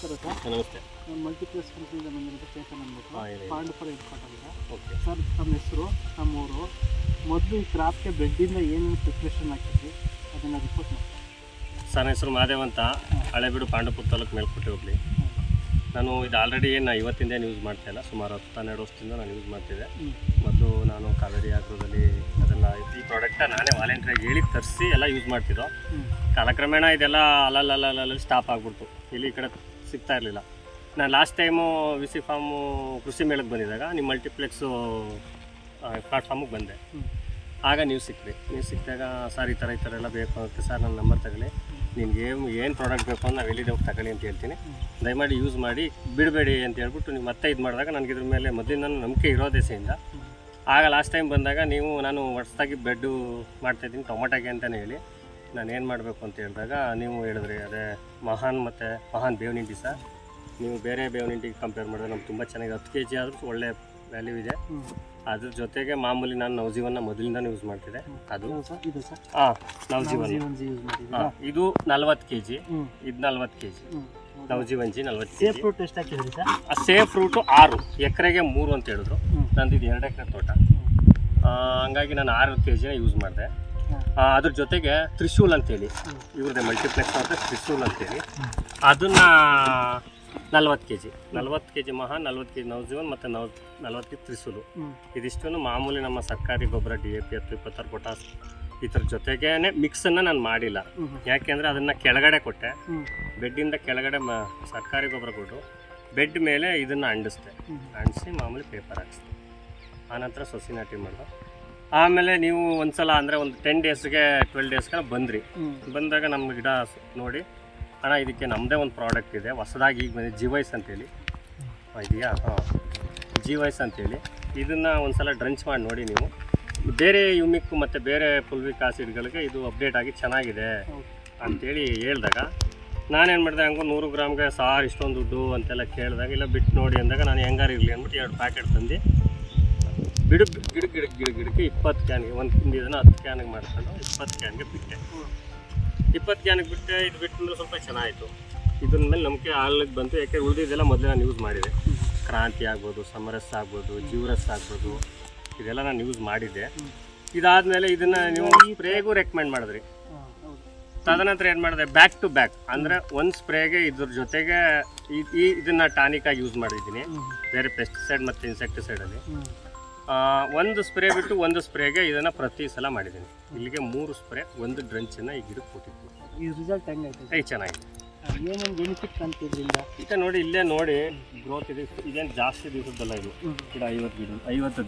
ನಮಸ್ಕಾರ ಸರ್. ನಮಸ್ತೆ. ನಾನು ಮಲ್ಟಿಪ್ಲೆಕ್ಸ್ ಕಂಪ್ನಿಯಿಂದ ಬಂದಿರೋದು ಚೇತನ್ ಅಂದ್ಬಿಟ್ಟು ಪಾಂಡುಪುರ ಇಟ್ಕೊಟ್ಟಿದ್ದೆ. ಓಕೆ ಸರ್, ನಮ್ಮ ಹೆಸರು, ನಮ್ಮೂರು. ಮೊದಲು ಈ ಕ್ರಾಪ್ಗೆ ಬೆಡ್ಡಿಂದ ಏನೇನು ಪ್ರಿಪ್ರೇಷನ್ ಆಗ್ತಿದ್ವಿ ಅದನ್ನು ರಿಪೋರ್ಟ್ ಮಾಡಿ. ಸರ್, ನನ್ನ ಹೆಸರು ಮಾದೇವ್ ಅಂತ, ಹಳೆಬೀಡು ಪಾಂಡುಪುರ ತಾಲೂಕು ಮೇಲ್ಕೋಟೆ ಹೋಗ್ಲಿ. ನಾನು ಇದು ಆಲ್ರೆಡಿ ನಾನು ಇವತ್ತಿಂದ ಯೂಸ್ ಮಾಡ್ತಾಯಿಲ್ಲ, ಸುಮಾರು 10-12 ವರ್ಷದಿಂದ ನಾನು ಯೂಸ್ ಮಾಡ್ತಿದ್ದೆ. ಮೊದಲು ನಾನು ಕಾವೇರಿ ಆಗ್ರೋದಲ್ಲಿ ಅದೆಲ್ಲ ಈ ಪ್ರಾಡಕ್ಟ ನಾನೇ ವಾಲಂಟ್ರಿಯಾಗಿ ಹೇಳಿ ತರಿಸಿ ಎಲ್ಲ ಯೂಸ್ ಮಾಡ್ತಿದ್ದೋ. ಕಾಲಕ್ರಮೇಣ ಇದೆಲ್ಲ ಅಲ್ಲಲ್ಲಿ ಸ್ಟಾಪ್ ಆಗಿಬಿಡ್ತು, ಇಲ್ಲಿ ಈ ಕಡೆ ಸಿಗ್ತಾ ಇರಲಿಲ್ಲ. ನಾನು ಲಾಸ್ಟ್ ಟೈಮು ವಿಸಿ ಫಾರ್ಮು ಕೃಷಿ ಮೇಳಕ್ಕೆ ಬಂದಿದ್ದಾಗ ನಿಮ್ಮ ಮಲ್ಟಿಪ್ಲೆಕ್ಸು ಪ್ಲಾಟ್ಫಾರ್ಮಿಗೆ ಬಂದೆ. ಆಗ ನೀವು ಸಿಕ್ಕಿರಿ. ನೀವು ಸಿಕ್ಕಿದಾಗ ಸರ್ ಈ ಥರ ಎಲ್ಲ ಬೇಕು ಅಂತ, ಸರ್ ನನ್ನ ನಂಬರ್ ತಗೊಳ್ಳಿ, ನಿನಗೆ ಏನು ಪ್ರಾಡಕ್ಟ್ ಬೇಕು ಅಂತ ನಾವು ಎಲ್ಲಿದೆ ಹೋಗಿ ತಗೊಳ್ಳಿ ಅಂತ ಹೇಳ್ತೀನಿ, ದಯಮಾಡಿ ಯೂಸ್ ಮಾಡಿ ಬಿಡಬೇಡಿ ಅಂತ ಹೇಳ್ಬಿಟ್ಟು ನೀವು ಮತ್ತೆ ಇದು ಮಾಡಿದಾಗ ನನಗೆ ಇದ್ರ ಮೇಲೆ ಮೊದಲಿಂದ ನಂಬಿಕೆ ಇರೋ ದೆಸೆಯಿಂದ. ಆಗ ಲಾಸ್ಟ್ ಟೈಮ್ ಬಂದಾಗ ನಾನು ಹೊಸದಾಗಿ ಬೆಡ್ಡು ಮಾಡ್ತಾಯಿದ್ದೀನಿ ಟೊಮೊಟೊಗೆ ಅಂತಲೇ ಹೇಳಿ ನಾನು ಏನು ಮಾಡಬೇಕು ಅಂತ ಹೇಳಿದಾಗ ನೀವು ಹೇಳಿದ್ರಿ ಅದೇ ಮಹಾನ್ ಬೇವಿನ ಹಿಂಡಿ ಸರ್. ನೀವು ಬೇರೆ ಬೇವಿನ ಹಿಂಡಿಗೆ ಕಂಪೇರ್ ಮಾಡಿದ್ರೆ ನಮ್ಗೆ ತುಂಬ ಚೆನ್ನಾಗಿ 10 kg ಆದರೂ ಒಳ್ಳೆ ವ್ಯಾಲ್ಯೂ ಇದೆ. ಅದ್ರ ಜೊತೆಗೆ ಮಾಮೂಲಿ ನಾನು ನವಜೀವನ ಮೊದಲಿಂದನೂ ಯೂಸ್ ಮಾಡ್ತಿದ್ದೆ. ಅದು ನವಜೀವನ ಇದು 40 kg, ಇದು 40 kg Navajeevan G 40 kg. Fruit ಎಷ್ಟು ಹಾಕಿದ್ರಿ ಸರ್? ಸೇಫ್ ಫ್ರೂಟು 6 ಎಕರೆಗೆ 3 ಅಂತ ಹೇಳಿದ್ರು. ನಂದು ಇದು 2 ಎಕರೆ ತೋಟ, ಹಂಗಾಗಿ ನಾನು 6 kg ಯೂಸ್ ಮಾಡಿದೆ. ಅದ್ರ ಜೊತೆಗೆ ತ್ರಿಶೂಲ್ ಅಂತೇಳಿ ಇವ್ರದ್ದೇ ಮಲ್ಟಿಪ್ಲೆಕ್ಸ್ ಅಂತ ತ್ರಿಶೂಲ್ ಅಂತೇಳಿ ಅದನ್ನು 40 kg 40 kg ನವಜೀವನ್ ಮತ್ತು 40 kg ತ್ರಿಶೂಲು. ಇದಿಷ್ಟನ್ನು ಮಾಮೂಲಿ ನಮ್ಮ ಸರ್ಕಾರಿ ಗೊಬ್ಬರ DAP 10-26 ಪೊಟಾಸ್ ಇದ್ರ ಜೊತೆಗೇನೆ ಮಿಕ್ಸನ್ನು ನಾನು ಮಾಡಿಲ್ಲ. ಯಾಕೆಂದರೆ ಅದನ್ನು ಕೆಳಗಡೆ ಕೊಟ್ಟೆ, ಬೆಡ್ಡಿಂದ ಕೆಳಗಡೆ ಸರ್ಕಾರಿ ಗೊಬ್ಬರ ಕೊಟ್ಟು ಬೆಡ್ ಮೇಲೆ ಇದನ್ನು ಅಂಡಿಸಿ ಮಾಮೂಲಿ ಪೇಪರ್ ಹಾಕ್ಸಿದೆ. ಆನಂತರ ಸೊಸಿ ನಾಟಿ ಮಾಡಿದೆ. ಆಮೇಲೆ ನೀವು ಒಂದ್ಸಲ ಅಂದರೆ ಒಂದು 10 ಡೇಸ್ಗೆ 12 ಡೇಸ್ಗೆ ಬಂದಾಗ ನಮ್ಮ ಗಿಡ ನೋಡಿ, ಅಣ್ಣ ಇದಕ್ಕೆ ನಮ್ಮದೇ ಒಂದು ಪ್ರಾಡಕ್ಟ್ ಇದೆ ಹೊಸದಾಗಿ ಈಗ ಬಂದಿದೆ, ಜಿವೈಸ್ ಅಂತೇಳಿ ಇದೆಯಾ? ಜಿವೈಸ್ ಅಂತೇಳಿ ಇದನ್ನು ಒಂದು ಸಲ ಡ್ರಂಚ್ ಮಾಡಿ ನೋಡಿ. ನೀವು ಬೇರೆ ಯುಮಿಕ್ ಮತ್ತು ಬೇರೆ ಫುಲ್ವಿಕ್ ಆಸಿಡ್ಗಳಿಗೆ ಇದು ಅಪ್ಡೇಟ್ ಆಗಿ ಚೆನ್ನಾಗಿದೆ ಅಂಥೇಳಿ ಹೇಳಿದಾಗ ನಾನೇನು ಮಾಡಿದೆ, ಹಂಗೂ 100 ಗ್ರಾಮ್ಗೆ ಸಾರು ಇಷ್ಟೊಂದು ದುಡ್ಡು ಅಂತೆಲ್ಲ ಕೇಳಿದಾಗ ಇಲ್ಲ ಬಿಟ್ಟು ನೋಡಿ ಅಂದಾಗ ನಾನು ಹೆಂಗಾರು ಇರಲಿ ಅಂದ್ಬಿಟ್ಟು 2 ಪ್ಯಾಕೆಟ್ ತಂದು ಗಿಡಕ್ಕೆ 20 ಕ್ಯಾನ್ಗೆ ಒಂದು ಇದನ್ನು 10 ಕ್ಯಾನ್ಗೆ ಮಾಡ್ಕೊಂಡು 20 ಕ್ಯಾನ್ಗೆ ಬಿಟ್ಟೆ. 20 ಕ್ಯಾನ್ಗೆ ಬಿಟ್ಟೆ. ಇದು ಬಿಟ್ಟಂದ್ರೆ ಸ್ವಲ್ಪ ಚೆನ್ನಾಯಿತು. ಇದ್ರ ಮೇಲೆ ನಂಬಿಕೆ ಹಾಲಿಗೆ ಬಂತು. ಯಾಕೆ ಉಳಿದಿದ್ದೆಲ್ಲ ಮೊದಲೇ ನಾನು ಯೂಸ್ ಮಾಡಿದೆ. ಕ್ರಾಂತಿ ಆಗ್ಬೋದು, ಸಮರಸ್ ಆಗ್ಬೋದು, ಜೀವರಸ್ ಆಗ್ಬೋದು, ಇದೆಲ್ಲ ನಾನು ಯೂಸ್ ಮಾಡಿದ್ದೆ. ಇದಾದಮೇಲೆ ಇದನ್ನು ನೀವು ಸ್ಪ್ರೇಗೂ ರೆಕಮೆಂಡ್ ಮಾಡಿದ್ರಿ. ತದನಂತರ ಏನು ಮಾಡಿದೆ, ಬ್ಯಾಕ್ ಟು ಬ್ಯಾಕ್ ಅಂದರೆ ಒಂದು ಸ್ಪ್ರೇಗೆ ಇದ್ರ ಜೊತೆಗೆ ಇದನ್ನು ಟಾನಿಕಾಗಿ ಯೂಸ್ ಮಾಡಿದ್ದೀನಿ. ಬೇರೆ ಪೆಸ್ಟಿಸೈಡ್ ಮತ್ತು ಇನ್ಸೆಕ್ಟಿಸೈಡಲ್ಲಿ ಒಂದು ಸ್ಪ್ರೇ ಬಿಟ್ಟು ಒಂದು ಸ್ಪ್ರೇಗೆ ಇದನ್ನು ಪ್ರತಿ ಸಲ ಮಾಡಿದ್ದೀನಿ. ಇಲ್ಲಿಗೆ 3 ಸ್ಪ್ರೇ ಒಂದು ಡ್ರಂಚನ್ನು ಈ ಗಿಡಕ್ಕೆ ಕೊಟ್ಟಿದ್ದೀನಿ. ಈ ರಿಸಲ್ಟ್ ಹೆಂಗಾಯ್ತು? ಚೆನ್ನಾಗಿದೆ. ಏನೇನು ಬೆನಿಫಿಟ್ ಅಂತಿದ್ರಿಂದ ಈಗ ನೋಡಿ, ಇಲ್ಲೇ ನೋಡಿ ಗ್ರೋತ್ ಇದೆ. ಇದೇನು ಜಾಸ್ತಿ ದಿವಸದ್ದಲ್ಲ ಇದು ಗಿಡ. 50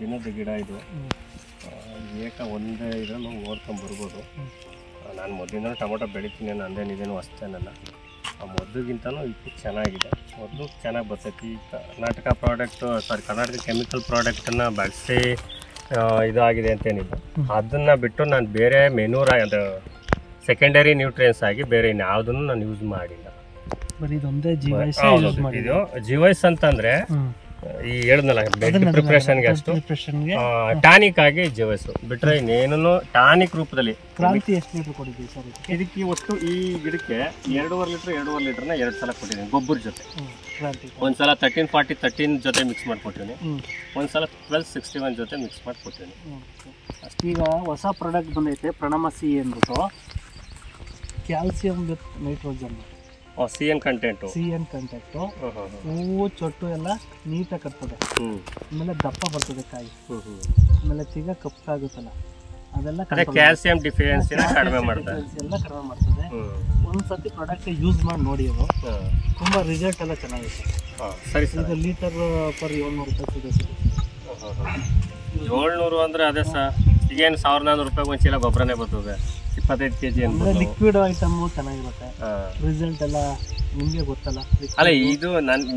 ದಿನದ ಗಿಡ ಇದು. ಒಂದೇ ಇದನ್ನು ಓದ್ಕೊಂಡ್ಬರ್ಬೋದು. ನಾನು ಮೊದಲಿಂದ ಟೊಮೊಟೊ ಬೆಳಿತೀನಿ, ನಂದೇನಿದೇನು ಅಷ್ಟೇನಲ್ಲ. ಆ ಮೊದಲಿಗಿಂತನೂ ಇದು ಚೆನ್ನಾಗಿದೆ. ಮೊದಲು ಚೆನ್ನಾಗಿ ಬರ್ತೈತಿ. ಕರ್ನಾಟಕ ಕೆಮಿಕಲ್ ಪ್ರಾಡಕ್ಟನ್ನು ಬಳಸಿ ಇದಾಗಿದೆ ಅಂತೇನಿಲ್ಲ. ಅದನ್ನು ಬಿಟ್ಟು ನಾನು ಬೇರೆ ಅದು ಸೆಕೆಂಡರಿ ನ್ಯೂಟ್ರಿಯನ್ಸ್ ಆಗಿ ಬೇರೆ ಇನ್ಯಾವುದನ್ನು ನಾನು ಯೂಸ್ ಮಾಡಿಲ್ಲ. ಇದು ಜಿವೈಸ್ ಅಂತಂದರೆ ಈ ಹೇಳಿದ್ನಲ್ಲ ಬೆಡ್ ಪ್ರಿಪ್ರೇಷನ್ಗೆ ಅಷ್ಟು, ಟಾನಿಕ್ ಆಗಿ ಜಿವೈಸು ಬಿಟ್ಟರೆ ಇನ್ನೇನು ಟಾನಿಕ್ ರೂಪದಲ್ಲಿ. ಕ್ರಾಂತಿ ಎಷ್ಟು ಲೀಟ್ರ್ ಕೊಟ್ಟಿದ್ದೀವಿ ಸರ್ ಇದಕ್ಕೆ? ಒಟ್ಟು ಈ ಗಿಡಕ್ಕೆ 2.5 ಲೀಟ್ರನ್ನ 2 ಸಲ ಕೊಟ್ಟಿದ್ದೀನಿ ಗೊಬ್ಬರ ಜೊತೆ. ಒಂದ್ಸಲ 13-40-13 ಜೊತೆ ಮಿಕ್ಸ್ ಮಾಡಿಕೊಟ್ಟಿದ್ದೀನಿ, ಒಂದ್ಸಲ 12-61 ಜೊತೆ ಮಿಕ್ಸ್ ಮಾಡಿಕೊಟ್ಟಿದ್ದೀನಿ. ಈಗ ಹೊಸ ಪ್ರಾಡಕ್ಟ್ ಬಂದೈತೆ ಪ್ರಣಮ ಸಿ ಅಂದ್ಬಿಟ್ಟು, calcium with nitrogen. CN content ಹೂವು ಚೊಟ್ಟು ಎಲ್ಲ ನೀಟಾಗಿ ಕಟ್ತದೆ. ಆಮೇಲೆ ದಪ್ಪ ಬರ್ತದೆ ಕಾಯಿ. ಆಮೇಲೆ ತಿಗ ಕಪ್ಪಾಗುತ್ತಲ್ಲ, ಅದೆಲ್ಲ ಕ್ಯಾಲ್ಸಿಯಂ ಡಿಫಿಷಿಯನ್ಸಿನ ಕಡಿಮೆ ಮಾಡ್ತದೆ. ಒಂದ್ಸತಿ ಪ್ರಾಡಕ್ಟ್ ಯೂಸ್ ಮಾಡಿ ನೋಡಿ, ಅದು ತುಂಬ ರಿಸಲ್ಟ್ ಎಲ್ಲ ಚೆನ್ನಾಗಿದೆ. ಸರಿ ಸರ್. ಇದು ಲೀಟರ್ ಪರ್ 700 ರೂಪಾಯಿ ಸಿಗುತ್ತೆ. 700 ಅಂದರೆ ಅದೇ ಸರ್, ಈಗೇನು 1400 ರೂಪಾಯಿ ಒಂದು ಚೀಲ ಗೊಬ್ಬರನೇ ಬರ್ತದೆ. 25 kg ಅಂದರೆ ಲಿಕ್ವಿಡ್ ಐಟಮು ಚೆನ್ನಾಗಿರುತ್ತೆ. ರಿಸಲ್ಟ್ ಎಲ್ಲ ನಿಮಗೆ ಗೊತ್ತಲ್ಲ. ಅಲ್ಲ, ಇದು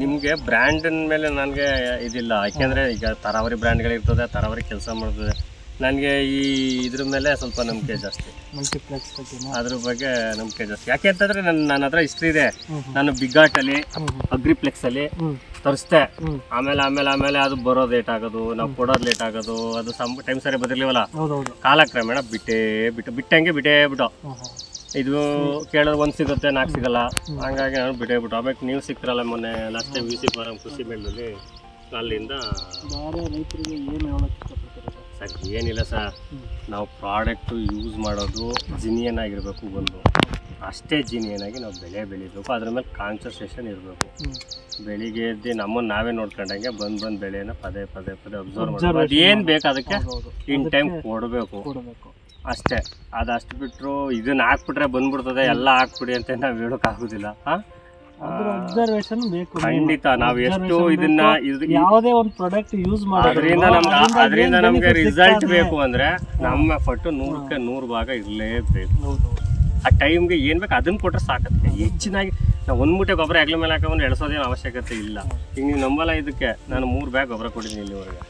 ನಿಮಗೆ ಬ್ರ್ಯಾಂಡಿನ ಮೇಲೆ ನನಗೆ ಇದಿಲ್ಲ. ಯಾಕೆಂದರೆ ಈಗ ತರಾವರಿ ಬ್ರ್ಯಾಂಡ್ಗಳಿರ್ತದೆ, ತರಾವರಿ ಕೆಲಸ ಮಾಡ್ತದೆ. ನನಗೆ ಇದ್ರ ಮೇಲೆ ಸ್ವಲ್ಪ ನಂಬಿಕೆ ಜಾಸ್ತಿ, ಮಲ್ಟಿಪ್ಲೆಕ್ಸ್ ಅದ್ರ ಬಗ್ಗೆ ನಂಬಿಕೆ ಜಾಸ್ತಿ. ಯಾಕೆ ಅಂತಂದರೆ ನನ್ನ ಹತ್ರ ಹಿಸ್ಟ್ರಿ ಇದೆ. ನಾನು ಬಿಗ್ಗಾಟಲ್ಲಿ ಅಗ್ರಿಪ್ಲೆಕ್ಸಲ್ಲಿ ತರಿಸ್ದೆ. ಆಮೇಲೆ ಅದು ಬರೋದು ಲೇಟ್ ಆಗೋದು, ನಾವು ಕೊಡೋದು ಲೇಟ್ ಆಗೋದು, ಅದು ಟೈಮ್ ಸರಿ ಬದಿರ್ಲಿವಲ್ಲ. ಕಾಲಕ್ರಮೇಣ ಬಿಟ್ಟಂಗೆ ಬಿಟ್ಟೇ ಬಿಟ್ಟು ಇದು ಕೇಳೋದು ಒಂದು ಸಿಗುತ್ತೆ 4 ಸಿಗಲ್ಲ, ಹಂಗಾಗಿ ನಾನು ಬಿಟ್ಟೇಬಿಟ್ಟು. ಆಮೇಲೆ ನೀವು ಸಿಕ್ತಿರಲ್ಲ ಮೊನ್ನೆ ಲಾಸ್ಟ್ ಟೈಮ್ VC ಫಾರಂ ಕೃಷಿ ಮೇಳದಲ್ಲಿ, ಅಲ್ಲಿಂದ ಬೇರೆ ರೈತರಿಗೆ ಏನು ಹೇಳೋಕ್ಕೆ ಇಷ್ಟಪಡ್ತಾರೆ ಸರ್? ಏನಿಲ್ಲ ಸರ್, ನಾವು ಪ್ರಾಡಕ್ಟು ಯೂಸ್ ಮಾಡೋದು ಜಿನಿಯನ್ ಆಗಿರಬೇಕು, ಒಂದು ಅಷ್ಟೇ ಜಿನಿಯನ್ ಆಗಿ ನಾವು ಬೆಳೆ ಬೆಳಿಬೇಕು, ಅದ್ರ ಮೇಲೆ ಕಾನ್ಸಂಟ್ರೇಷನ್ ಇರಬೇಕು. ಬೆಳಿಗ್ಗೆ ಎದ್ದು ನಮ್ಮನ್ನು ನಾವೇ ನೋಡ್ಕೊಂಡಂಗೆ ಬಂದು ಬೆಳೆನ ಪದೇ ಅಬ್ಸರ್ವ್ ಮಾಡಬೇಕು. ಅದೇನು ಬೇಕು ಅದಕ್ಕೆ ಇನ್ ಟೈಮ್ ಕೊಡಬೇಕು ಅಷ್ಟೇ. ಅದಷ್ಟು ಬಿಟ್ಟರು ಇದನ್ನ ಹಾಕ್ಬಿಟ್ರೆ ಬಂದ್ಬಿಡ್ತದೆ ಎಲ್ಲ ಹಾಕ್ಬಿಡಿ ಅಂತ ನಾವು ಹೇಳೋಕ್ಕಾಗೋದಿಲ್ಲ. ಅಬ್ಸರ್ವೇಷನ್ ಬೇಕು ಖಂಡಿತ. ನಾವು ಎಷ್ಟು ಇದನ್ನ ಯಾವುದೇ ಒಂದು ಪ್ರಾಡಕ್ಟ್ ಯೂಸ್ ಅದರಿಂದ ನಮ್ಗೆ ರಿಸಲ್ಟ್ ಬೇಕು ಅಂದ್ರೆ ನಮ್ಮ ಎಫರ್ಟ್ 100ಕ್ಕೆ 100 ಭಾಗ ಇರಲೇಬೇಕು. ಆ ಟೈಮ್ಗೆ ಏನು ಬೇಕು ಅದನ್ನ ಕೊಟ್ಟರೆ ಸಾಕತ್ತೆ. ಹೆಚ್ಚಿನಾಗಿ ನಾವು 1 ಮೂಟೆ ಗೊಬ್ಬರ ಹೆಗ್ಲ ಮೇಲೆ ಹಾಕೊಂಡು ಎಳ್ಸೋದೇನು ಅವಶ್ಯಕತೆ ಇಲ್ಲ. ಈಗ ನೀವು ನಂಬಲ್ಲ, ಇದಕ್ಕೆ ನಾನು 3 ಬ್ಯಾಗ್ ಗೊಬ್ಬರ ಕೊಟ್ಟಿದ್ದೀನಿ ಇಲ್ಲಿವರೆಗೆ.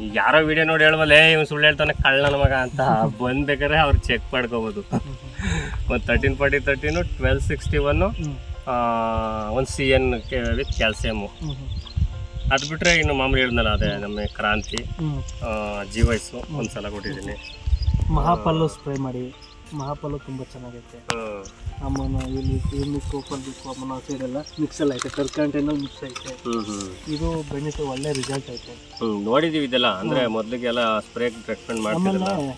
ಈಗ ಯಾರೋ ವಿಡಿಯೋ ನೋಡಿ ಹೇಳ್ಬಲ್ಲ, ಇವ್ನು ಸುಳ್ಳು ಹೇಳ್ತಾನೆ ಕಳ್ಳನ ಮಗ ಅಂತ, ಬಂದ್ಬೇಕಾದ್ರೆ ಅವ್ರು ಚೆಕ್ ಮಾಡ್ಕೋಬೋದು. ಒಂದು 1340 1261 ಒಂದು CN ವಿತ್ ಕ್ಯಾಲ್ಸಿಯಮು. ಅದು ಬಿಟ್ಟರೆ ಇನ್ನು ಮಾಮೂಲಿ ಹೇಳಿದ್ನಲ್ಲ, ಅದೇ ನಮ್ಮ ಕ್ರಾಂತಿ ಜೀವೈಸು ಒಂದ್ಸಲ ಕೊಟ್ಟಿದ್ದೀನಿ. ಮಹಾಪಲ್ಲು ಸ್ಪ್ರೇ ಮಾಡಿ, ಮಹಾಪಲ್ಲು ತುಂಬ ಚೆನ್ನಾಗೈತೆ. ಅಮ್ಮನ ಇಲ್ಲಿ ಕೋಪಲ್ ಬೇಕು ಅಮ್ಮನ ಸೈಡೆಲ್ಲ ಮಿಕ್ಸಲ್ಲಿ ಐತೆ, ಕರ್ಕಂಟೆನಲ್ಲಿ ಮಿಕ್ಸ್ ಐತೆ. ಇದು ಬೆನಿಫಿಟ್ ಒಳ್ಳೆ ರಿಸಲ್ಟ್ ಐತೆ. ನೋಡಿದೀವಿ ಇದೆಲ್ಲ, ಅಂದರೆ ಮೊದಲಿಗೆಲ್ಲ ಸ್ಪ್ರೇ ಟ್ರೀಟ್ಮೆಂಟ್ ಮಾಡ್ತಿಲ್ಲ. ಆಮೇಲೆ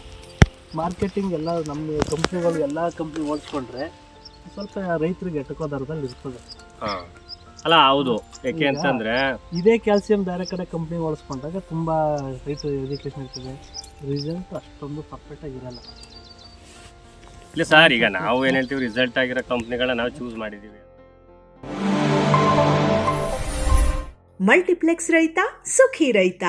ಮಾರ್ಕೆಟಿಂಗ್ ಎಲ್ಲ ನಮ್ಮ ಕಂಪ್ನಿಗಳು ಎಲ್ಲ ಕಂಪ್ನಿ ಓಡಿಸ್ಕೊಂಡ್ರೆ ಸ್ವಲ್ಪ ರೈತರಿಗೆ ಎಟಕೋದರದಲ್ಲಿ ಇರ್ತದೆ. ಅಲ್ಲ ಹೌದು, ಯಾಕೆ ಅಂತಂದರೆ ಇದೇ ಕ್ಯಾಲ್ಸಿಯಂ ಬೇರೆ ಕಡೆ ಕಂಪ್ನಿ ಓಡಿಸ್ಕೊಂಡಾಗ ತುಂಬ ರೈತರು ಎಜುಕೇಷನ್ ಇರ್ತದೆ, ರಿಸಲ್ಟ್ ಅಷ್ಟೊಂದು ಪರ್ಫೆಕ್ಟಾಗಿರಲ್ಲ. ಇಲ್ಲ ಸರ್, ಈಗ ನಾವು ಏನು ಹೇಳ್ತೀವಿ, ರಿಸಲ್ಟ್ ಆಗಿರೋ ಕಂಪ್ನಿಗಳನ್ನ ನಾವು ಚೂಸ್ ಮಾಡಿದ್ದೀವಿ. ಮಲ್ಟಿಪ್ಲೆಕ್ಸ್ ರೈತ ಸುಖಿ ರೈತ.